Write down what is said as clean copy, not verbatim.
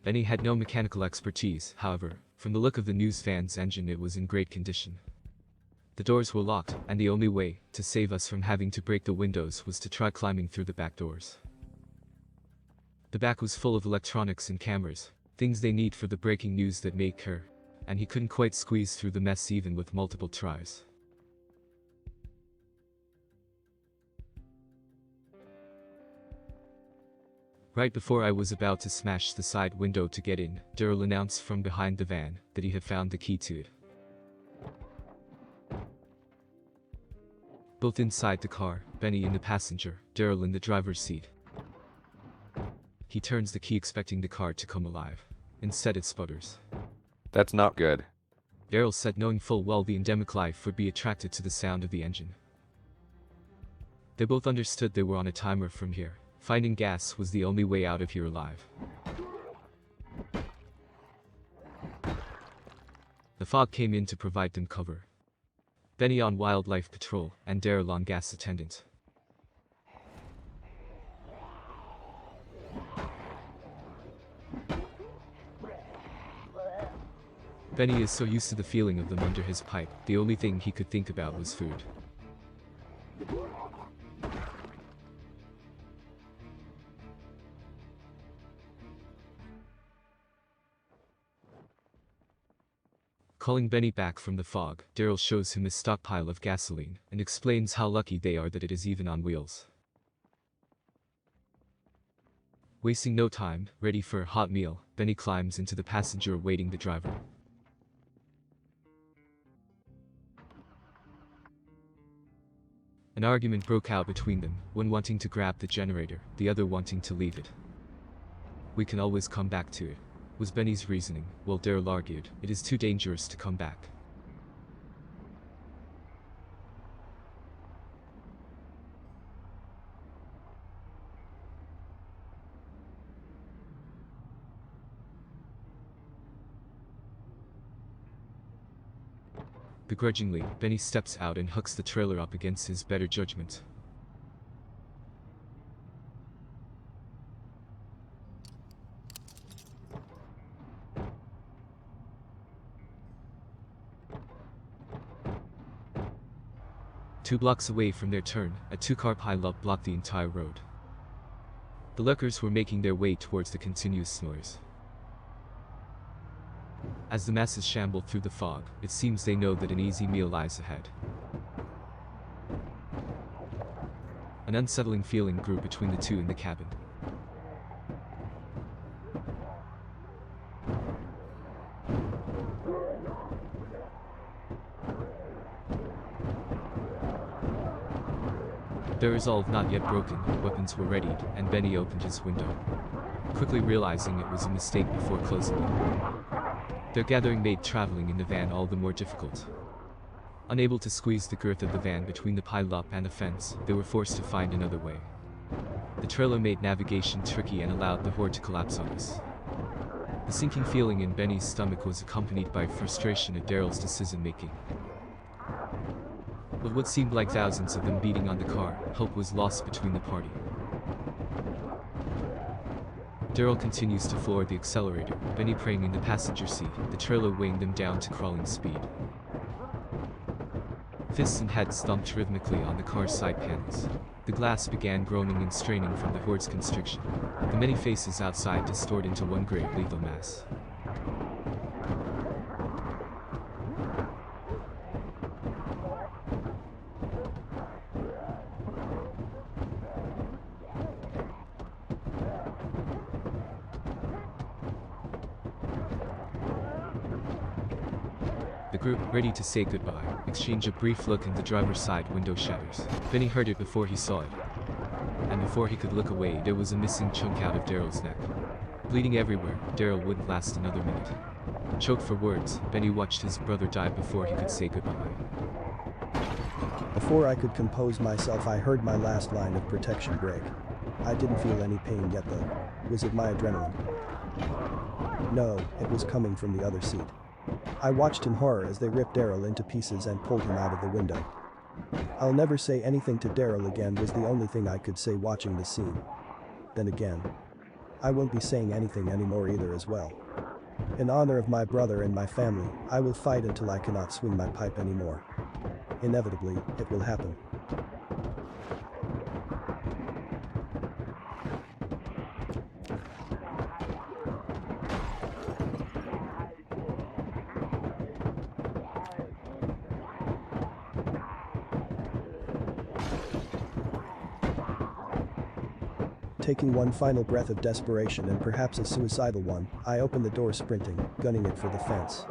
Benny had no mechanical expertise, however. From the look of the news van's engine, it was in great condition. The doors were locked, and the only way to save us from having to break the windows was to try climbing through the back doors. The back was full of electronics and cameras, things they need for the breaking news that may occur, and he couldn't quite squeeze through the mess even with multiple tries. Right before I was about to smash the side window to get in, Daryl announced from behind the van that he had found the key to it. Both inside the car, Benny in the passenger, Daryl in the driver's seat. He turns the key expecting the car to come alive. Instead it sputters. That's not good. Daryl said, knowing full well the endemic life would be attracted to the sound of the engine. They both understood they were on a timer from here. Finding gas was the only way out of here alive. The fog came in to provide them cover. Benny on wildlife patrol, and Daryl on gas attendant. Benny is so used to the feeling of them under his pipe, the only thing he could think about was food. Calling Benny back from the fog, Daryl shows him his stockpile of gasoline, and explains how lucky they are that it is even on wheels. Wasting no time, ready for a hot meal, Benny climbs into the passenger awaiting the driver. An argument broke out between them, one wanting to grab the generator, the other wanting to leave it. "We can always come back to it," was Benny's reasoning, while Daryl argued, "It is too dangerous to come back." Begrudgingly, Benny steps out and hooks the trailer up against his better judgment. Two blocks away from their turn, a two-car pileup blocked the entire road. The lurkers were making their way towards the continuous noise. As the masses shambled through the fog, it seems they know that an easy meal lies ahead. An unsettling feeling grew between the two in the cabin. Their resolve not yet broken, weapons were readied, and Benny opened his window, quickly realizing it was a mistake before closing it. Their gathering made traveling in the van all the more difficult. Unable to squeeze the girth of the van between the pileup and the fence, they were forced to find another way. The trailer made navigation tricky and allowed the horde to collapse on us. The sinking feeling in Benny's stomach was accompanied by frustration at Daryl's decision-making. With what seemed like thousands of them beating on the car, hope was lost between the party. Daryl continues to floor the accelerator, Benny praying in the passenger seat, the trailer weighing them down to crawling speed. Fists and heads thumped rhythmically on the car's side panels. The glass began groaning and straining from the horde's constriction. The many faces outside distorted into one great lethal mass. The group, ready to say goodbye, exchange a brief look and the driver's side window shatters. Benny heard it before he saw it. And before he could look away, there was a missing chunk out of Daryl's neck. Bleeding everywhere, Daryl wouldn't last another minute. Choked for words, Benny watched his brother die before he could say goodbye. Before I could compose myself, I heard my last line of protection break. I didn't feel any pain yet though. Was it my adrenaline? No, it was coming from the other seat. I watched in horror as they ripped Daryl into pieces and pulled him out of the window. "I'll never say anything to Daryl again" was the only thing I could say watching the scene. Then again, I won't be saying anything anymore either as well. In honor of my brother and my family, I will fight until I cannot swing my pipe anymore. Inevitably, it will happen. Taking one final breath of desperation and perhaps a suicidal one, I open the door sprinting, gunning it for the fence.